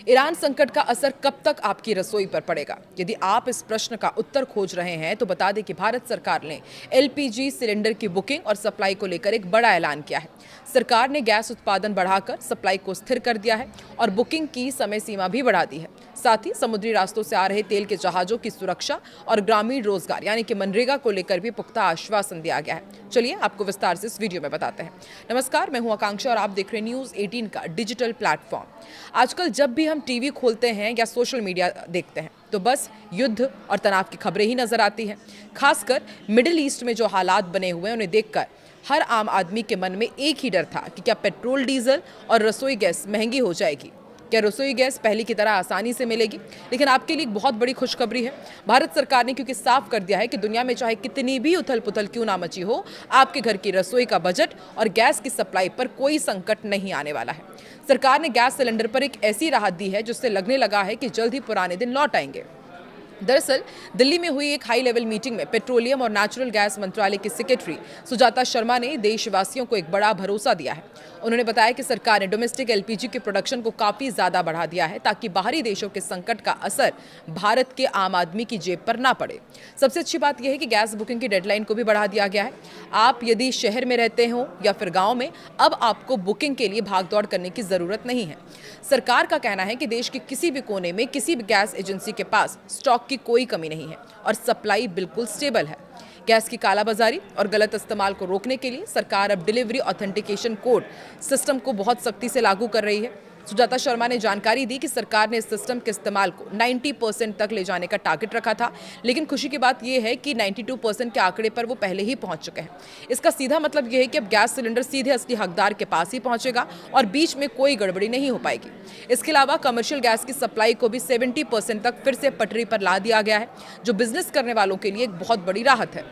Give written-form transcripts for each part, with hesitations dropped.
Iran संकट का असर कब तक आपकी रसोई पर पड़ेगा? यदि आप इस प्रश्न का उत्तर खोज रहे हैं तो बता दें कि भारत सरकार ने एलपीजी सिलेंडर की बुकिंग और सप्लाई को लेकर एक बड़ा ऐलान किया है। सरकार ने गैस उत्पादन बढ़ाकर सप्लाई को स्थिर कर दिया है और बुकिंग की समय सीमा भी बढ़ा दी है। साथ ही समुद्री रास्तों से आ रहे तेल के जहाजों की सुरक्षा और ग्रामीण रोजगार यानी कि मनरेगा को लेकर भी पुख्ता आश्वासन दिया गया है। चलिए आपको विस्तार से इस वीडियो में बताते हैं। नमस्कार, मैं हूं आकांक्षा और आप देख रहे हैं न्यूज़ 18 का डिजिटल प्लेटफॉर्म। आजकल जब भी हम टीवी खोलते हैं या सोशल मीडिया देखते हैं तो बस युद्ध और तनाव की खबरें ही नजर आती हैं। खासकर मिडिल ईस्ट में जो हालात बने हुए हैं उन्हें देखकर हर आम आदमी के मन में एक ही डर था कि क्या पेट्रोल, डीजल और रसोई गैस महंगी हो जाएगी। क्या रसोई गैस पहले की तरह आसानी से मिलेगी? लेकिन आपके लिए एक बहुत बड़ी खुशखबरी है। भारत सरकार ने क्योंकि साफ कर दिया है कि दुनिया में चाहे कितनी भी उथल पुथल क्यों ना मची हो, आपके घर की रसोई का बजट और गैस की सप्लाई पर कोई संकट नहीं आने वाला है। सरकार ने गैस सिलेंडर पर एक ऐसी राहत दी है जिससे लगने लगा है कि जल्द ही पुराने दिन लौट आएंगे। दरअसल दिल्ली में हुई एक हाई लेवल मीटिंग में पेट्रोलियम और नेचुरल गैस मंत्रालय की सेक्रेटरी सुजाता शर्मा ने देशवासियों को एक बड़ा भरोसा दिया है। उन्होंने बताया कि सरकार ने डोमेस्टिक एलपीजी के प्रोडक्शन को काफी ज्यादा बढ़ा दिया है ताकि बाहरी देशों के संकट का असर भारत के आम आदमी की जेब पर ना पड़े। सबसे अच्छी बात यह है कि गैस बुकिंग की डेडलाइन को भी बढ़ा दिया गया है। आप यदि शहर में रहते हो या फिर गाँव में, अब आपको बुकिंग के लिए भागदौड़ करने की जरूरत नहीं है। सरकार का कहना है कि देश के किसी भी कोने में किसी भी गैस एजेंसी के पास स्टॉक की कोई कमी नहीं है और सप्लाई बिल्कुल स्टेबल है। गैस की कालाबाजारी और गलत इस्तेमाल को रोकने के लिए सरकार अब डिलीवरी ऑथेंटिकेशन कोड सिस्टम को बहुत सख्ती से लागू कर रही है। सुजाता शर्मा ने जानकारी दी कि सरकार ने इस सिस्टम के इस्तेमाल को 90% तक ले जाने का टारगेट रखा था, लेकिन खुशी की बात यह है कि 92% के आंकड़े पर वो पहले ही पहुंच चुके हैं। इसका सीधा मतलब यह है कि अब गैस सिलेंडर सीधे असली हकदार के पास ही पहुंचेगा और बीच में कोई गड़बड़ी नहीं हो पाएगी। इसके अलावा कमर्शियल गैस की सप्लाई को भी 70% तक फिर से पटरी पर ला दिया गया है, जो बिजनेस करने वालों के लिए एक बहुत बड़ी राहत है।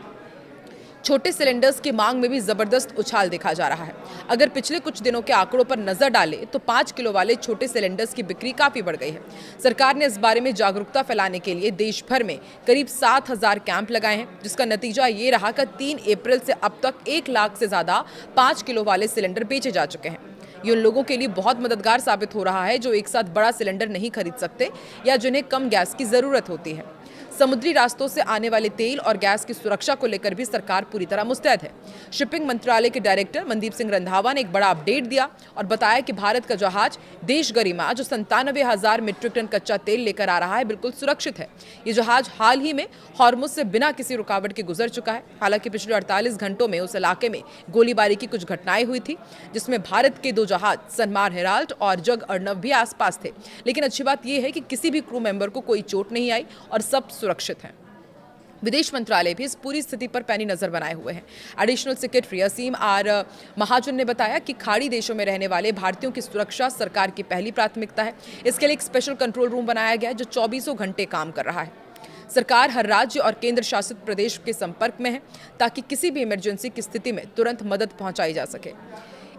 छोटे सिलेंडर्स की मांग में भी जबरदस्त उछाल देखा जा रहा है। अगर पिछले कुछ दिनों के आंकड़ों पर नजर डालें तो 5 किलो वाले छोटे सिलेंडर्स की बिक्री काफी बढ़ गई है। सरकार ने इस बारे में जागरूकता फैलाने के लिए देश भर में करीब 7,000 कैंप लगाए हैं, जिसका नतीजा ये रहा कि 3 अप्रैल से अब तक 1 लाख से ज्यादा 5 किलो वाले सिलेंडर बेचे जा चुके हैं। ये उन लोगों के लिए बहुत मददगार साबित हो रहा है जो एक साथ बड़ा सिलेंडर नहीं खरीद सकते या जिन्हें कम गैस की जरूरत होती है। समुद्री रास्तों से आने वाले तेल और गैस की सुरक्षा को लेकर भी सरकार पूरी तरह मुस्तैद है। शिपिंग मंत्रालय के डायरेक्टर मनदीप सिंह रंधावा ने एक बड़ा अपडेट दिया और बताया कि भारत का जहाज देश गरिमा जो 97,000 मीट्रिक टन कच्चा तेल लेकर आ रहा है, बिल्कुल सुरक्षित है। ये जहाज हाल ही में हॉर्मुज से बिना किसी रुकावट के गुजर चुका है। हालांकि पिछले 48 घंटों में उस इलाके में गोलीबारी की कुछ घटनाएं हुई थी, जिसमें भारत के 2 जहाज सनमार हेराल्ड और जग अर्नव भी आसपास थे। लेकिन अच्छी बात यह है कि किसी भी क्रू मेंबर को कोई चोट नहीं आई और सब सुरक्षित हैं। विदेश मंत्रालय भी इस पूरी स्थिति पर पैनी नजर बनाए हुए हैं। एडिशनल सेक्रेटरी असीम आर महाजन ने बताया कि खाड़ी देशों में रहने वाले भारतीयों की सुरक्षा सरकार की पहली प्राथमिकता है। इसके लिए एक स्पेशल कंट्रोल रूम बनाया गया है जो 24 घंटे काम कर रहा है। सरकार हर राज्य और केंद्र शासित प्रदेश के संपर्क में है ताकि किसी भी इमरजेंसी की स्थिति में तुरंत मदद पहुंचाई जा सके।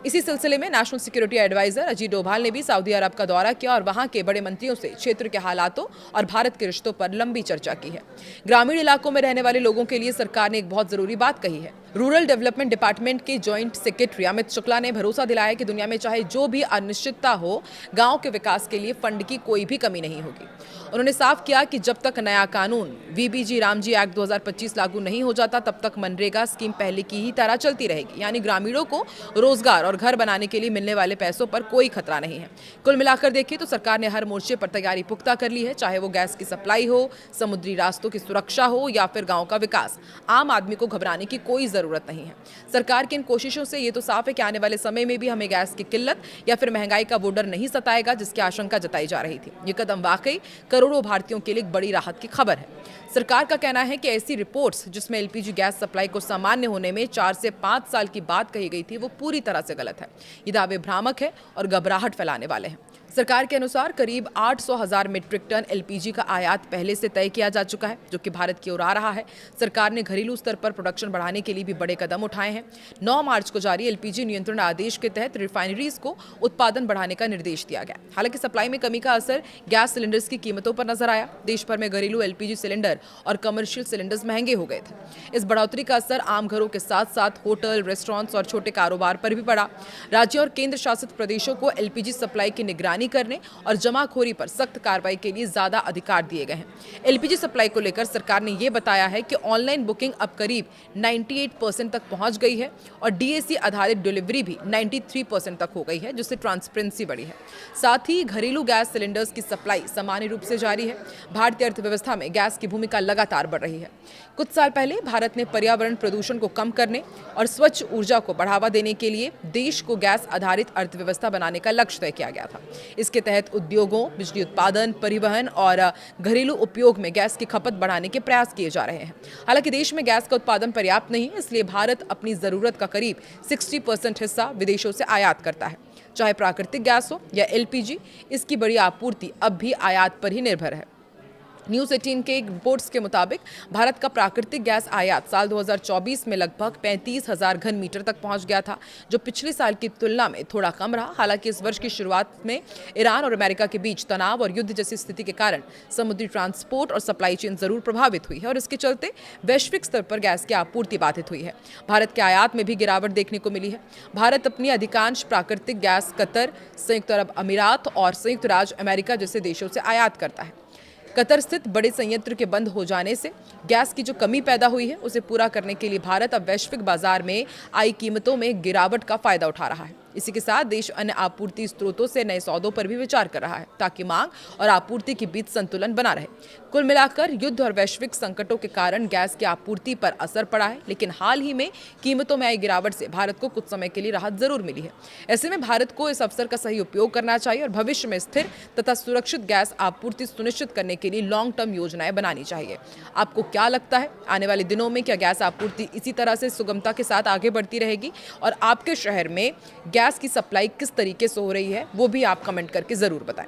इसी सिलसिले में national security advisor Ajit Doval ने भी सऊदी अरब का दौरा किया और वहां के बड़े मंत्रियों से क्षेत्र के हालातों और भारत के रिश्तों पर लंबी चर्चा की है। ग्रामीण इलाकों में रहने वाले लोगों के लिए सरकार ने एक बहुत जरूरी बात कही है। रूरल डेवलपमेंट डिपार्टमेंट के जॉइंट सेक्रेटरी अमित शुक्ला ने भरोसा दिलाया कि दुनिया में चाहे जो भी अनिश्चितता हो, गांव के विकास के लिए फंड की कोई भी कमी नहीं होगी। उन्होंने साफ किया कि जब तक नया कानून वीबीजी रामजी एक्ट 2025 लागू नहीं हो जाता, तब तक मनरेगा स्कीम पहले की ही तरह चलती रहेगी, यानी ग्रामीणों को रोजगार और घर बनाने के लिए मिलने वाले पैसों पर कोई खतरा नहीं है। कुल मिलाकर देखिए तो सरकार ने हर मोर्चे पर तैयारी पुख्ता कर ली है, चाहे वो गैस की सप्लाई हो, समुद्री रास्तों की सुरक्षा हो या फिर गाँव का विकास। आम आदमी को घबराने की कोई जरूरत नहीं है। सरकार की इन कोशिशों से ये तो साफ है कि आने वाले समय में भी हमें गैस की किल्लत या फिर महंगाई का वो डर नहीं सताएगा जिसकी आशंका जताई जा रही थी। ये कदम वाकई करोड़ों भारतीयों के लिए एक बड़ी राहत की खबर है। सरकार का कहना है कि ऐसी रिपोर्ट्स जिसमें एलपीजी गैस सप्लाई को सामान्य होने में 4 से 5 साल की बात कही गई थी, वो पूरी तरह से गलत है। ये दावे भ्रामक है और घबराहट फैलाने वाले हैं। सरकार के अनुसार करीब 800,000 मीट्रिक टन एलपीजी का आयात पहले से तय किया जा चुका है, जो कि भारत की ओर आ रहा है। सरकार ने घरेलू स्तर पर प्रोडक्शन बढ़ाने के लिए भी बड़े कदम उठाए हैं। 9 मार्च को जारी एलपीजी नियंत्रण आदेश के तहत रिफाइनरीज को उत्पादन बढ़ाने का निर्देश दिया गया। हालांकि सप्लाई में कमी का असर गैस सिलेंडर्स की कीमतों पर नजर आया। देश भर में घरेलू एलपीजी सिलेंडर और कमर्शियल सिलेंडर्स महंगे हो गए थे। इस बढ़ोतरी का असर आम घरों के साथ साथ होटल, रेस्टोरेंट्स और छोटे कारोबार पर भी पड़ा। राज्य और केंद्र शासित प्रदेशों को एलपीजी सप्लाई की निगरानी बेईमानी करने और जमाखोरी पर सख्त कार्रवाई के लिए ज्यादा अधिकार दिए गए हैं। एलपीजी सप्लाई को लेकर सरकार ने यह बताया है कि ऑनलाइन बुकिंग अब करीब 98% तक पहुंच गई है और डीएसी आधारित डिलीवरी भी 93% तक हो गई है, जिससे ट्रांसपेरेंसी बढ़ी है। साथ ही घरेलू गैस सिलेंडर्स की सप्लाई सामान्य रूप से जारी है। भारतीय अर्थव्यवस्था में गैस की भूमिका लगातार बढ़ रही है। कुछ साल पहले भारत ने पर्यावरण प्रदूषण को कम करने और स्वच्छ ऊर्जा को बढ़ावा देने के लिए देश को गैस आधारित अर्थव्यवस्था बनाने का लक्ष्य तय किया गया था। इसके तहत उद्योगों, बिजली उत्पादन, परिवहन और घरेलू उपयोग में गैस की खपत बढ़ाने के प्रयास किए जा रहे हैं। हालांकि देश में गैस का उत्पादन पर्याप्त नहीं है, इसलिए भारत अपनी जरूरत का करीब 60% हिस्सा विदेशों से आयात करता है। चाहे प्राकृतिक गैस हो या एलपीजी, इसकी बड़ी आपूर्ति अब भी आयात पर ही निर्भर है। न्यूज़ 18 के रिपोर्ट्स के मुताबिक भारत का प्राकृतिक गैस आयात साल 2024 में लगभग 35,000 घन मीटर तक पहुंच गया था, जो पिछले साल की तुलना में थोड़ा कम रहा। हालांकि इस वर्ष की शुरुआत में ईरान और अमेरिका के बीच तनाव और युद्ध जैसी स्थिति के कारण समुद्री ट्रांसपोर्ट और सप्लाई चेन जरूर प्रभावित हुई है और इसके चलते वैश्विक स्तर पर गैस की आपूर्ति बाधित हुई है। भारत के आयात में भी गिरावट देखने को मिली है। भारत अपनी अधिकांश प्राकृतिक गैस कतर, संयुक्त अरब अमीरात और संयुक्त राज्य अमेरिका जैसे देशों से आयात करता है। कतर स्थित बड़े संयंत्र के बंद हो जाने से गैस की जो कमी पैदा हुई है, उसे पूरा करने के लिए भारत अब वैश्विक बाजार में आई कीमतों में गिरावट का फायदा उठा रहा है। इसी के साथ देश अन्य आपूर्ति स्रोतों से नए सौदों पर भी विचार कर रहा है, ताकि मांग और आपूर्ति के बीच संतुलन बना रहे। कुल मिलाकर युद्ध और वैश्विक संकटों के कारण गैस की आपूर्ति पर असर पड़ा है, लेकिन हाल ही में कीमतों में आई गिरावट से भारत को कुछ समय के लिए राहत जरूर मिली है। ऐसे में भारत को इस अवसर का सही उपयोग करना चाहिए और भविष्य में स्थिर तथा सुरक्षित गैस आपूर्ति सुनिश्चित करने के लिए लॉन्ग टर्म योजनाएं बनानी चाहिए। आपको क्या लगता है, आने वाले दिनों में क्या गैस आपूर्ति इसी तरह से सुगमता के साथ आगे बढ़ती रहेगी और आपके शहर में गैस की सप्लाई किस तरीके से हो रही है, वो भी आप कमेंट करके जरूर बताएं।